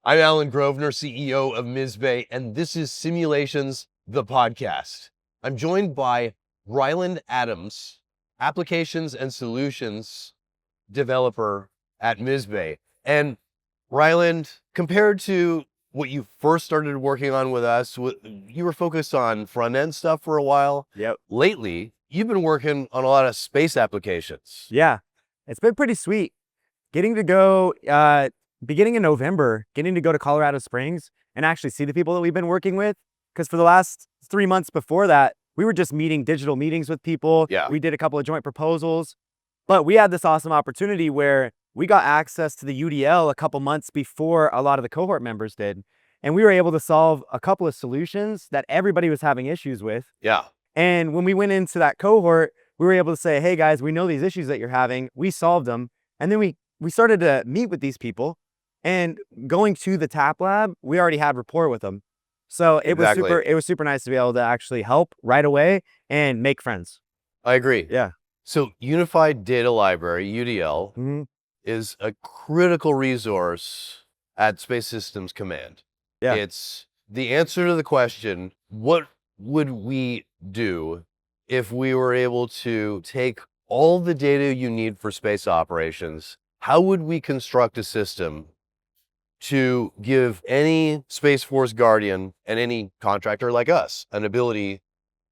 I'm Allan Grosvenor, CEO of MSBAI, and this is Simulations, the podcast. I'm joined by Ryland Adams, Applications and Solutions Developer at MSBAI. And Ryland, compared to what you first started working on with us, you were focused on front-end stuff for a while. Yep. Lately, you've been working on a lot of space applications. Yeah, it's been pretty sweet. Getting to go, beginning in November, getting to go to Colorado Springs and actually see the people that we've been working with. Because for the last 3 months before that, we were just meeting digital meetings with people. Yeah. We did a couple of joint proposals, but we had this awesome opportunity where we got access to the UDL a couple months before a lot of the cohort members did. And we were able to solve a couple of solutions that everybody was having issues with. Yeah. And when we went into that cohort, we were able to say, hey guys, we know these issues that you're having. We solved them. And then we started to meet with these people, and going to the TAP Lab, we already had rapport with them. So it was super nice to be able to actually help right away and make friends. I agree. Yeah. So Unified Data Library, UDL, is a critical resource at Space Systems Command. Yeah. It's the answer to the question, what would we do if we were able to take all the data you need for space operations? How would we construct a system to give any Space Force Guardian and any contractor like us an ability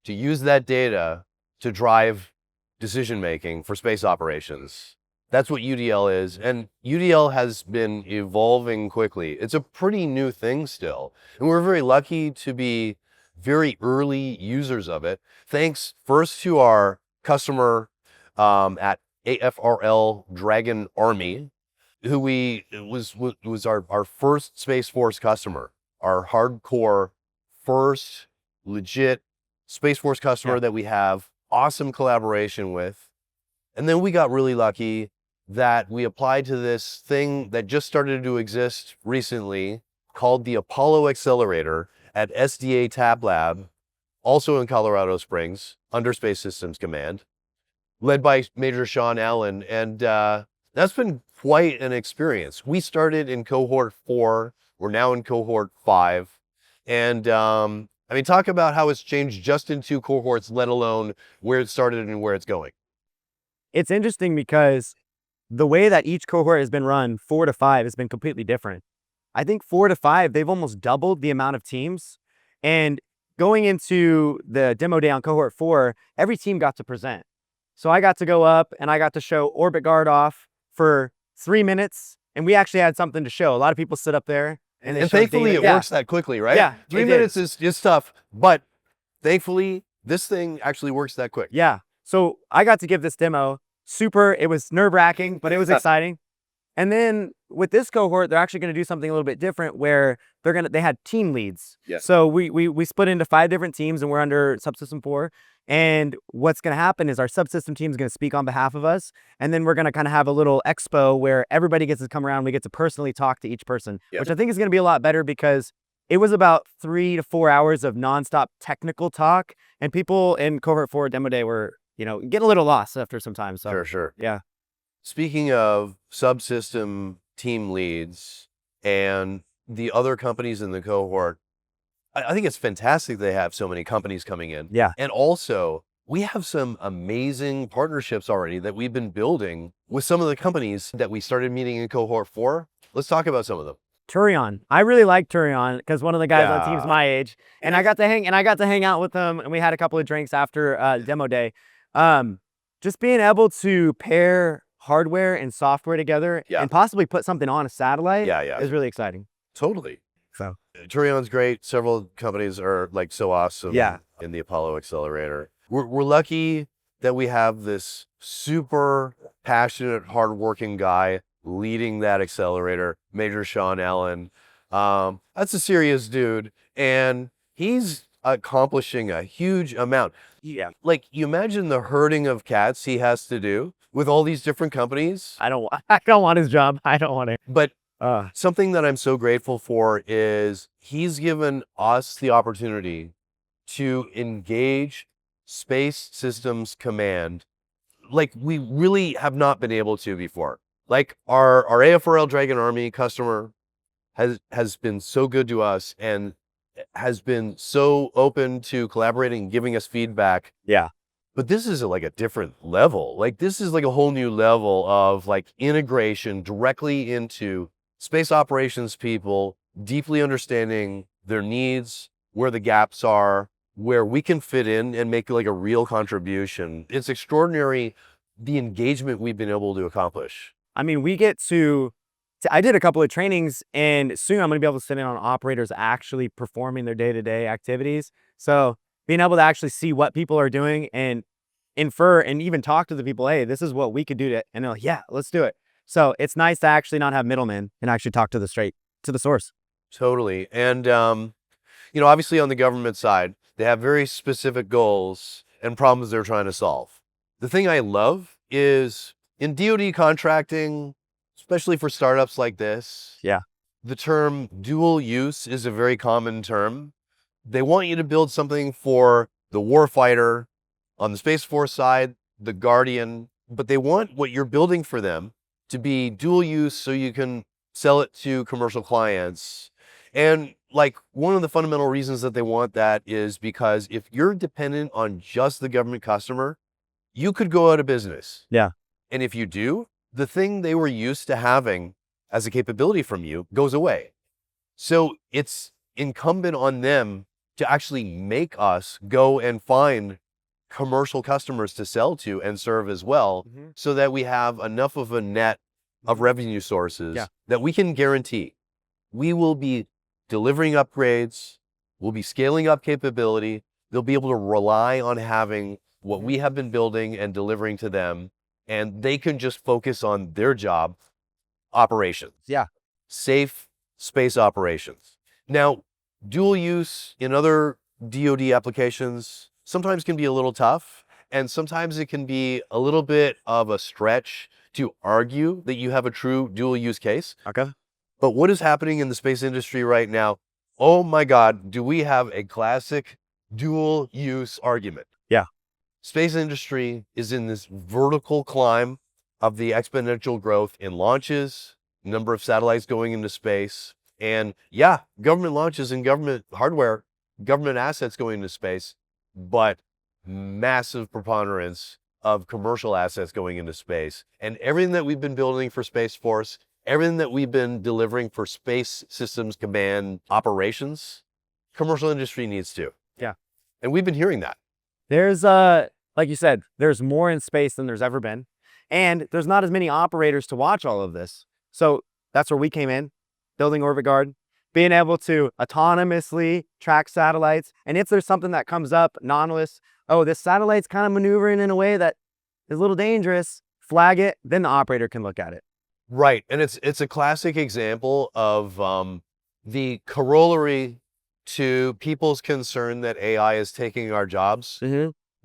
to use that data to drive decision-making for space operations? That's what UDL is. And UDL has been evolving quickly. It's a pretty new thing still. And we're very lucky to be very early users of it. Thanks first to our customer at AFRL Dragon Army, who was our first Space Force customer, our hardcore first legit Space Force customer that we have awesome collaboration with. And then we got really lucky that we applied to this thing that just started to exist recently called the Apollo Accelerator at SDA TAP Lab, also in Colorado Springs, under Space Systems Command, led by Major Sean Allen. And that's been quite an experience. We started in cohort 4. We're now in cohort 5. And I mean, talk about how it's changed just in 2 cohorts, let alone where it started and where it's going. It's interesting because the way that each cohort has been run, 4 to 5, has been completely different. I think 4 to 5, they've almost doubled the amount of teams. And going into the demo day on cohort 4, every team got to present. So I got to go up and I got to show OrbitGuard off for 3 minutes. And we actually had something to show. A lot of people sit up there. And thankfully it works that quickly, right? Yeah. 3 minutes is tough, but thankfully this thing actually works that quick. Yeah. So I got to give this demo. It was nerve-wracking, but it was exciting. And then with this cohort, they're actually going to do something a little bit different where they had team leads. Yeah. So we split into 5 different teams and we're under subsystem 4. And what's going to happen is our subsystem team is going to speak on behalf of us. And then we're going to kind of have a little expo where everybody gets to come around. We get to personally talk to each person, which I think is going to be a lot better because it was about 3 to 4 hours of nonstop technical talk. And people in cohort 4 demo day were, getting a little lost after some time. So Sure. Yeah. Speaking of subsystem team leads and the other companies in the cohort, I think it's fantastic they have so many companies coming in. Yeah. And also, we have some amazing partnerships already that we've been building with some of the companies that we started meeting in cohort 4. Let's talk about some of them. Turion. I really like Turion because one of the guys on the team's my age, and I got to hang out with them, and we had a couple of drinks after demo day. Just being able to pair hardware and software together and possibly put something on a satellite is really exciting. Totally. So Turion's great. Several companies are like so awesome in the Apollo Accelerator. We're lucky that we have this super passionate, hardworking guy leading that accelerator, Major Sean Allen. That's a serious dude, and he's accomplishing a huge amount. Yeah, like you imagine the herding of cats he has to do with all these different companies. I don't want his job. I don't want it. But something that I'm so grateful for is he's given us the opportunity to engage Space Systems Command like we really have not been able to before. Like our AFRL Dragon Army customer, has been so good to us and has been so open to collaborating and giving us feedback. Yeah. But this is like a different level. Like this is like a whole new level of like integration directly into space operations people, deeply understanding their needs, where the gaps are, where we can fit in and make like a real contribution. It's extraordinary the engagement we've been able to accomplish. I mean, we get to I did a couple of trainings, and soon I'm going to be able to sit in on operators actually performing their day-to-day activities. So being able to actually see what people are doing and infer and even talk to the people, hey, this is what we could do to, and they're like, yeah, let's do it. So it's nice to actually not have middlemen and actually talk to the source. Totally. And, you know, obviously on the government side, they have very specific goals and problems they're trying to solve. The thing I love is in DoD contracting, especially for startups like this, Yeah. the term dual use is a very common term. They want you to build something for the warfighter on the Space Force side, the Guardian, but they want what you're building for them to be dual use so you can sell it to commercial clients. And like one of the fundamental reasons that they want that is because if you're dependent on just the government customer, you could go out of business. Yeah. And if you do, the thing they were used to having as a capability from you goes away. So it's incumbent on them to actually make us go and find commercial customers to sell to and serve as well, so that we have enough of a net of revenue sources that we can guarantee we will be delivering upgrades, we'll be scaling up capability, they'll be able to rely on having what we have been building and delivering to them, and they can just focus on their job, operations. Yeah. Safe space operations. Now, dual use in other DoD applications sometimes can be a little tough, and sometimes it can be a little bit of a stretch to argue that you have a true dual use case. Okay. But what is happening in the space industry right now? Oh my God, do we have a classic dual use argument? Yeah. Space industry is in this vertical climb of the exponential growth in launches, number of satellites going into space, and yeah, government launches and government hardware, government assets going into space, but massive preponderance of commercial assets going into space. And everything that we've been building for Space Force, everything that we've been delivering for space systems command operations, commercial industry needs to. Yeah. And we've been hearing that. There's like you said, there's more in space than there's ever been. And there's not as many operators to watch all of this. So that's where we came in, building OrbitGuard, being able to autonomously track satellites. And if there's something that comes up, anomalous, oh, this satellite's kind of maneuvering in a way that is a little dangerous, flag it, then the operator can look at it. Right. And it's a classic example of the corollary to people's concern that AI is taking our jobs.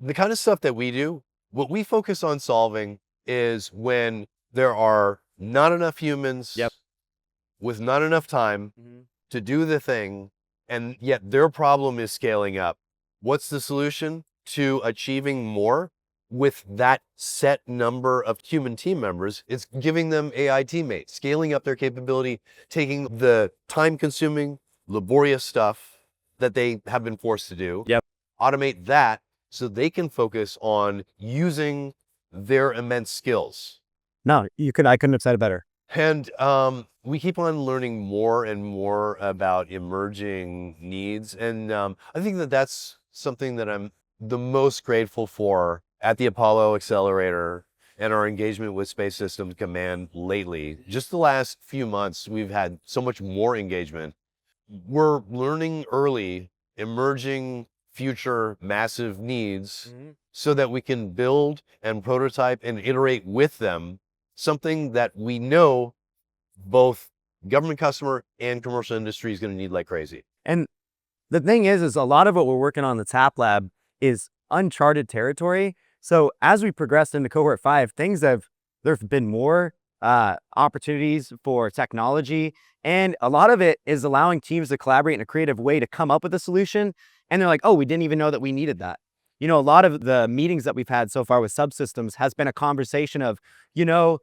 The kind of stuff that we do, what we focus on solving is when there are not enough humans with not enough time to do the thing, and yet their problem is scaling up. What's the solution to achieving more with that set number of human team members? It's giving them AI teammates, scaling up their capability, taking the time-consuming, laborious stuff that they have been forced to do, automate that so they can focus on using their immense skills. No, I couldn't have said it better. And we keep on learning more and more about emerging needs. And I think that that's something that I'm the most grateful for at the Apollo Accelerator and our engagement with Space Systems Command lately. Just the last few months, we've had so much more engagement. We're learning early emerging future massive needs so that we can build and prototype and iterate with them something that we know both government customer and commercial industry is going to need like crazy. And the thing is a lot of what we're working on in the TAP Lab is uncharted territory. So as we progressed into Cohort 5, there've been more opportunities for technology, and a lot of it is allowing teams to collaborate in a creative way to come up with a solution. And they're like, oh, we didn't even know that we needed that. You know, a lot of the meetings that we've had so far with subsystems has been a conversation of, you know,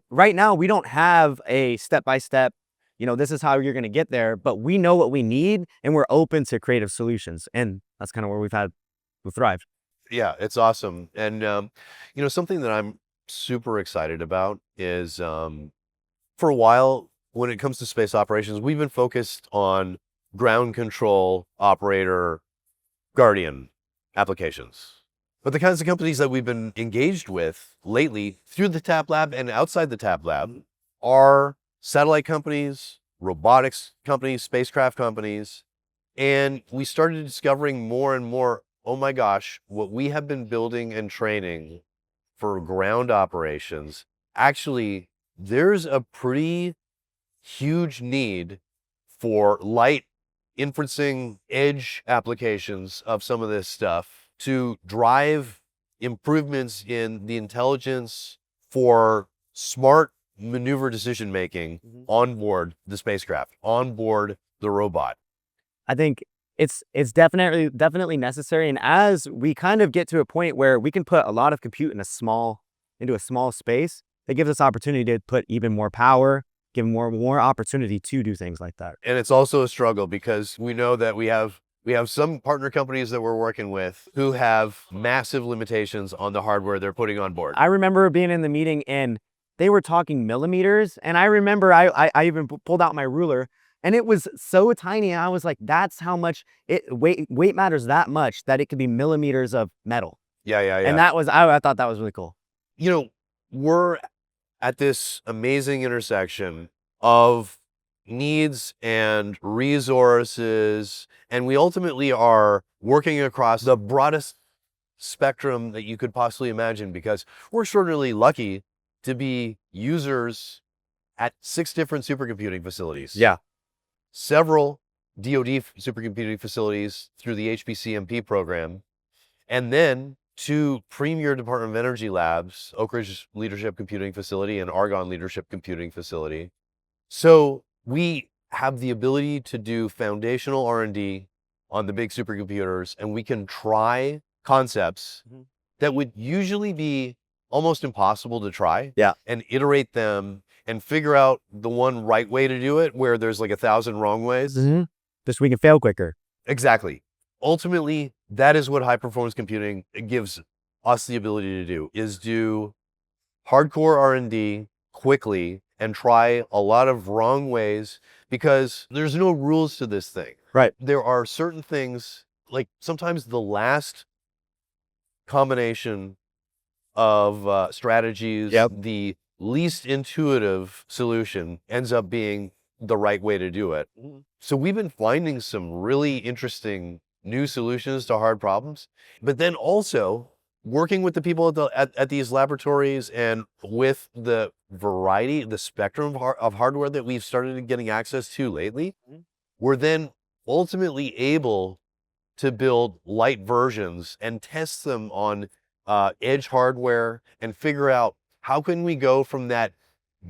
right now we don't have a step-by-step this is how you're going to get there, but we know what we need and we're open to creative solutions. And that's kind of where we've thrived. Yeah, it's awesome. And, something that I'm super excited about is for a while, when it comes to space operations, we've been focused on ground control operator guardian applications. But the kinds of companies that we've been engaged with lately through the TAP Lab and outside the TAP Lab are satellite companies, robotics companies, spacecraft companies. And we started discovering more and more, oh my gosh, what we have been building and training for ground operations, actually, there's a pretty huge need for light inferencing edge applications of some of this stuff to drive improvements in the intelligence for smart maneuver decision making on board the spacecraft, on board the robot. I think it's definitely necessary. And as we kind of get to a point where we can put a lot of compute into a small space, it gives us opportunity to put even more power, give more opportunity to do things like that. And it's also a struggle because we know that we have some partner companies that we're working with who have massive limitations on the hardware they're putting on board. I remember being in the meeting and they were talking millimeters. And I remember I even pulled out my ruler and it was so tiny. I was like, that's how much weight matters that much that it could be millimeters of metal. Yeah. And that was, I thought that was really cool. We're at this amazing intersection of needs and resources, and we ultimately are working across the broadest spectrum that you could possibly imagine because we're extraordinarily lucky to be users at 6 different supercomputing facilities. Yeah. Several DoD supercomputing facilities through the HPCMP program, and then 2 premier Department of Energy labs, Oak Ridge Leadership Computing Facility and Argonne Leadership Computing Facility. So we have the ability to do foundational R&D on the big supercomputers, and we can try concepts that would usually be almost impossible to try and iterate them and figure out the one right way to do it where there's like 1,000 wrong ways. Just we can fail quicker. Exactly. Ultimately, that is what high performance computing gives us the ability to do, is do hardcore R&D quickly and try a lot of wrong ways because there's no rules to this thing. Right. There are certain things, like sometimes the last combination of strategies, the least intuitive solution ends up being the right way to do it. So we've been finding some really interesting new solutions to hard problems, but then also working with the people at these laboratories and with the variety, the spectrum of hardware that we've started getting access to lately, we're then ultimately able to build light versions and test them on edge hardware and figure out how can we go from that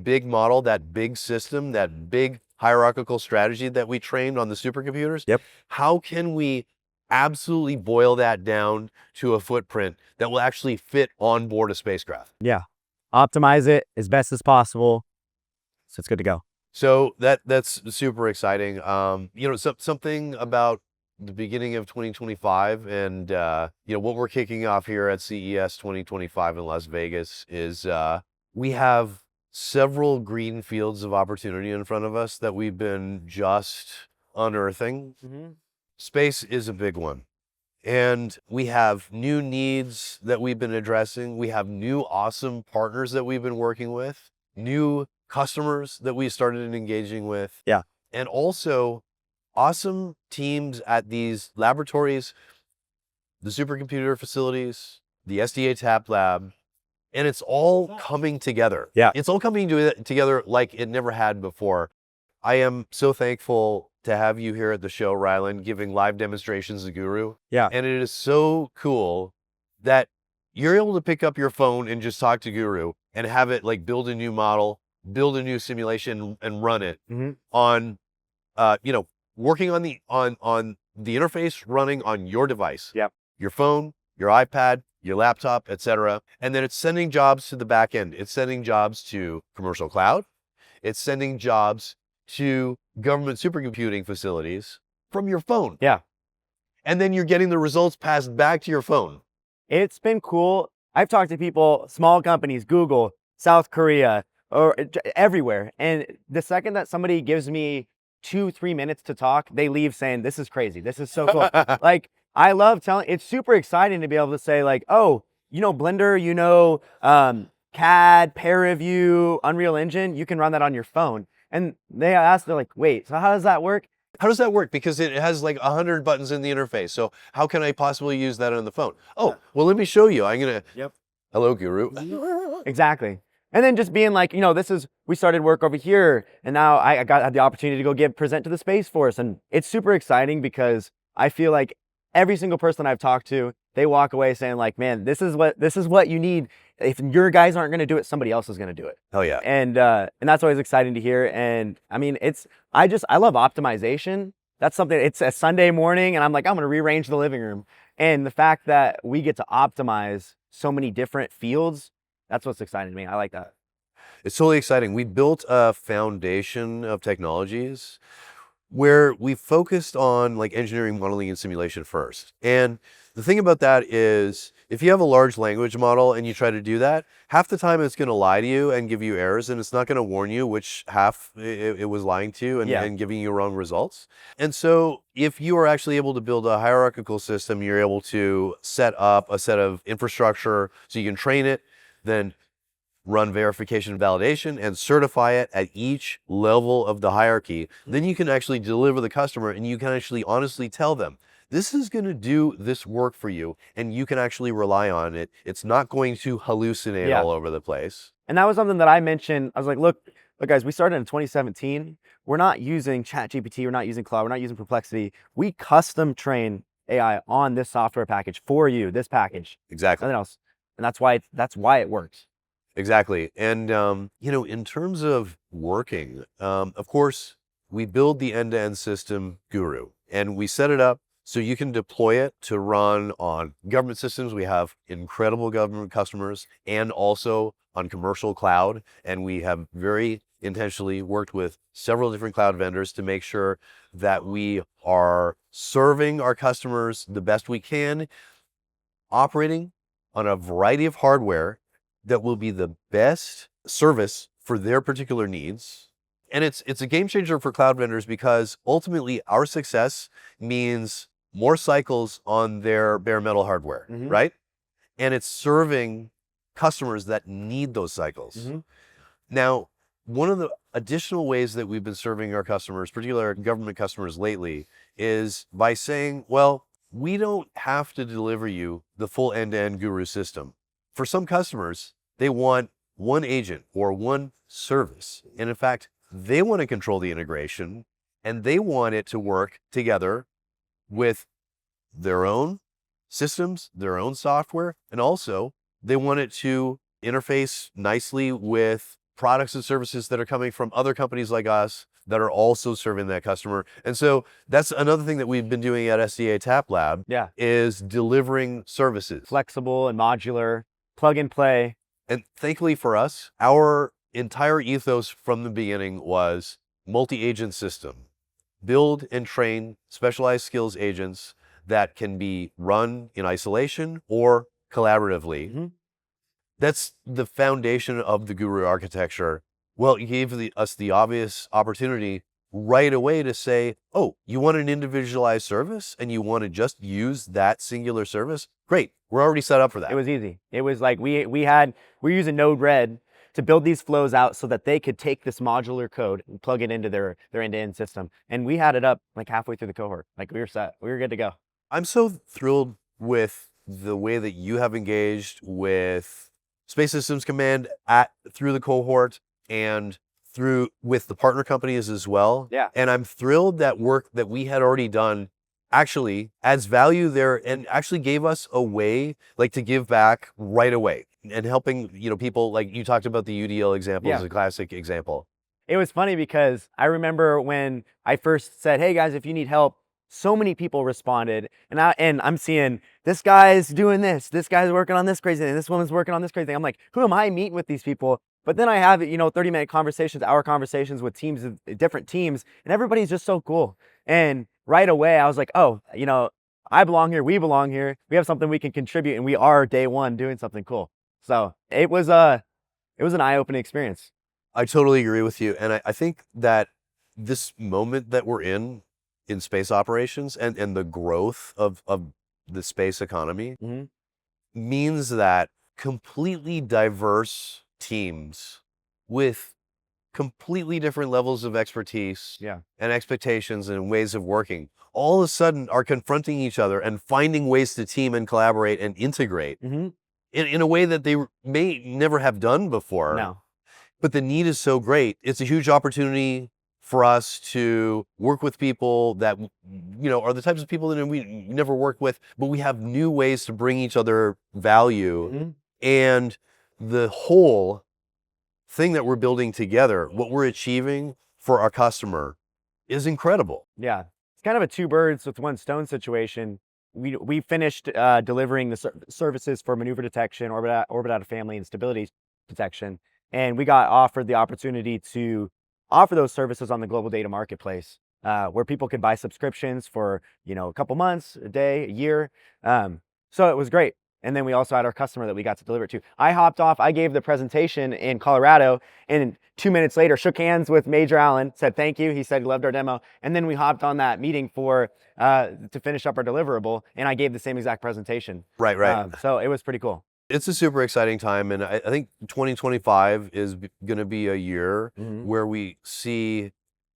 big model, that big system, that big hierarchical strategy that we trained on the supercomputers. How can we absolutely boil that down to a footprint that will actually fit on board a spacecraft? Optimize it as best as possible, so it's good to go. So that's super exciting. Something about the beginning of 2025 and what we're kicking off here at CES 2025 in Las Vegas is we have several green fields of opportunity in front of us that we've been just unearthing. Space is a big one. And we have new needs that we've been addressing. We have new awesome partners that we've been working with, new customers that we started engaging with. And also awesome teams at these laboratories, the supercomputer facilities, the SDA TAP Lab, and it's all coming together. It's all coming together like it never had before. I am so thankful to have you here at the show, Ryland, giving live demonstrations of Guru. And it is so cool that you're able to pick up your phone and just talk to Guru and have it like build a new model, build a new simulation and run it on, working on the interface running on your device, your phone, your iPad, your laptop, etc. And then it's sending jobs to the back end. It's sending jobs to commercial cloud. It's sending jobs to government supercomputing facilities from your phone. Yeah. And then you're getting the results passed back to your phone. It's been cool. I've talked to people, small companies, Google, South Korea, or everywhere. And the second that somebody gives me 2-3 minutes to talk, they leave saying, this is crazy. This is so cool. Like, I love telling, it's super exciting to be able to say like, oh, you know, Blender, you know, CAD, Pair Review, Unreal Engine, you can run that on your phone. And they ask, they're like, wait, so how does that work? How does that work? Because it has like 100 buttons in the interface. So how can I possibly use that on the phone? Oh, well, let me show you. I'm going to, Yep. Hello, Guru. Exactly. And then just being like, you know, we started work over here, and now I had the opportunity to go present to the Space Force. And it's super exciting because I feel like every single person I've talked to, they walk away saying like, man, this is what you need. If your guys aren't going to do it, somebody else is going to do it. Oh yeah. And that's always exciting to hear. And I mean, I love optimization. That's something, it's a Sunday morning and I'm like, I'm going to rearrange the living room. And the fact that we get to optimize so many different fields, that's what's exciting to me. I like that. It's totally exciting. We built a foundation of technologies where we focused on like engineering, modeling, and simulation first. And the thing about that is if you have a large language model and you try to do that, half the time it's going to lie to you and give you errors, and it's not going to warn you which half it was lying to you and giving you wrong results. And so if you are actually able to build a hierarchical system, you're able to set up a set of infrastructure so you can train it, then run verification and validation and certify it at each level of the hierarchy. Then you can actually deliver the customer and you can actually honestly tell them, this is going to do this work for you and you can actually rely on it. It's not going to hallucinate all over the place. And that was something that I mentioned. I was like, look guys, we started in 2017. We're not using ChatGPT. We're not using Cloud. We're not using Perplexity. We custom train AI on this software package for you, this package. Exactly. Nothing else. And that's why it works. Exactly. And, you know, in terms of working, of course, we build the end-to-end system Guru and we set it up so you can deploy it to run on government systems. We have incredible government customers and also on commercial cloud. And we have very intentionally worked with several different cloud vendors to make sure that we are serving our customers the best we can, operating on a variety of hardware that will be the best service for their particular needs. And it's a game changer for cloud vendors because ultimately our success means more cycles on their bare metal hardware, right? And it's serving customers that need those cycles. Now, one of the additional ways that we've been serving our customers, particularly our government customers lately, is by saying, well, we don't have to deliver you the full end-to-end Guru system. For some customers, they want one agent or one service. And in fact, they want to control the integration and they want it to work together with their own systems, their own software, and also they want it to interface nicely with products and services that are coming from other companies like us that are also serving that customer. And so that's another thing that we've been doing at SDA TAP Lab is delivering services. Flexible and modular, plug and play. And thankfully for us, our entire ethos from the beginning was multi-agent system. Build and train specialized skills agents that can be run in isolation or collaboratively. That's the foundation of the Guru architecture. Well, it gave us the obvious opportunity right away to say, oh, you want an individualized service and you want to just use that singular service? Great, we're already set up for that. It was easy. It was like we're using Node-RED to build these flows out so that they could take this modular code and plug it into their end-to-end system. And we had it up like halfway through the cohort. Like we were set, we were good to go. I'm so thrilled with the way that you have engaged with Space Systems Command through the cohort and with the partner companies as well. Yeah. And I'm thrilled that work that we had already done actually adds value there and actually gave us a way like to give back right away and helping, you know, people like you talked about the UDL example as a classic example. It was funny because I remember when I first said, hey guys, if you need help, so many people responded and I'm seeing this guy's doing this guy's working on this crazy thing, this woman's working on this crazy thing. I'm like, who am I meeting with these people? But then I have, 30-minute conversations, hour conversations with teams of different teams, and everybody's just so cool. And right away, I was like, oh, I belong here. We belong here. We have something we can contribute, and we are day one doing something cool. So it was an eye-opening experience. I totally agree with you. And I think that this moment that we're in space operations and the growth of the space economy means that completely diverse teams with completely different levels of expertise and expectations and ways of working all of a sudden are confronting each other and finding ways to team and collaborate and integrate in a way that they may never have done before. No. But the need is so great. It's a huge opportunity for us to work with people that, are the types of people that we never work with, but we have new ways to bring each other value. And the whole thing that we're building together, what we're achieving for our customer is incredible. Yeah. It's kind of a two birds with one stone situation. We finished delivering the services for maneuver detection, orbit out of family, and stability detection. And we got offered the opportunity to offer those services on the global data marketplace, where people could buy subscriptions for, a couple months, a day, a year. So it was great. And then we also had our customer that we got to deliver it to. I hopped off, I gave the presentation in Colorado, and 2 minutes later, shook hands with Major Allan, said thank you. He said he loved our demo. And then we hopped on that meeting to finish up our deliverable, and I gave the same exact presentation. Right. So it was pretty cool. It's a super exciting time, and I think 2025 is going to be a year where we see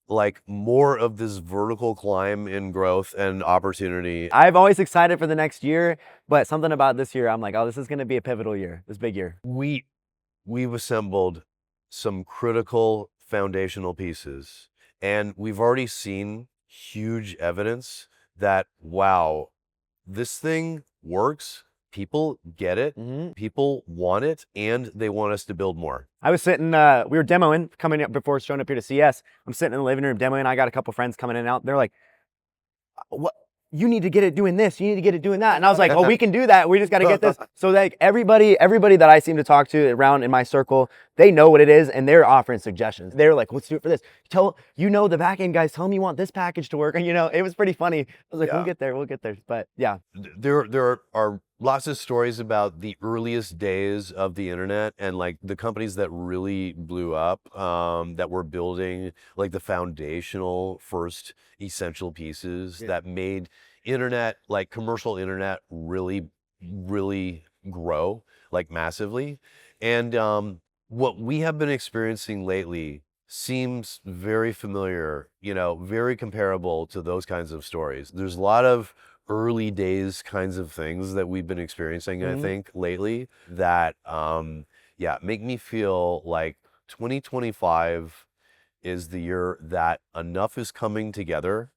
like more of this vertical climb in growth and opportunity. I'm always excited for the next year, but something about this year, I'm like, oh, this is going to be a pivotal year, this big year. We've assembled some critical foundational pieces, and we've already seen huge evidence that, wow, this thing works. People get it, people want it, and they want us to build more. I was sitting, we were demoing, coming up before showing up here to CS. I'm sitting in the living room demoing. I got a couple friends coming in and out. They're like, what? You need to get it doing this. You need to get it doing that. And I was like, oh, we can do that. We just got to get this. So like everybody that I seem to talk to around in my circle, they know what it is and they're offering suggestions. They're like, let's do it for this. The backend guys, tell them you want this package to work. And it was pretty funny. I was like, we'll get there. But yeah. There are lots of stories about the earliest days of the internet and like the companies that really blew up, that were building like the foundational first essential pieces that made internet, like commercial internet, really, really grow like massively. And what we have been experiencing lately seems very familiar, very comparable to those kinds of stories. There's a lot of early days kinds of things that we've been experiencing, I think, lately that, make me feel like 2025 is the year that enough is coming together.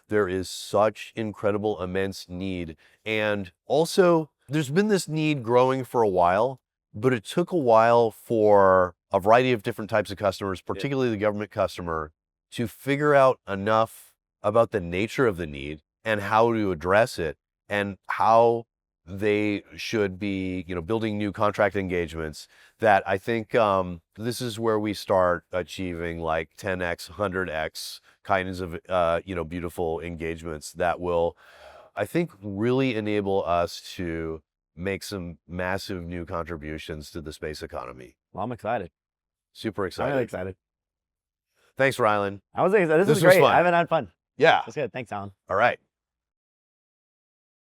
There is such incredible, immense need. And also, there's been this need growing for a while, but it took a while for a variety of different types of customers, particularly the government customer, to figure out enough about the nature of the need and how to address it and how they should be, building new contract engagements that I think this is where we start achieving like 10x, 100x kinds of, beautiful engagements that will, I think, really enable us to make some massive new contributions to the space economy. Well, I'm excited. Super excited. I'm really excited. Thanks, Ryland. This was great. Fun. I haven't had fun. Yeah. That's good. Thanks, Allan. All right.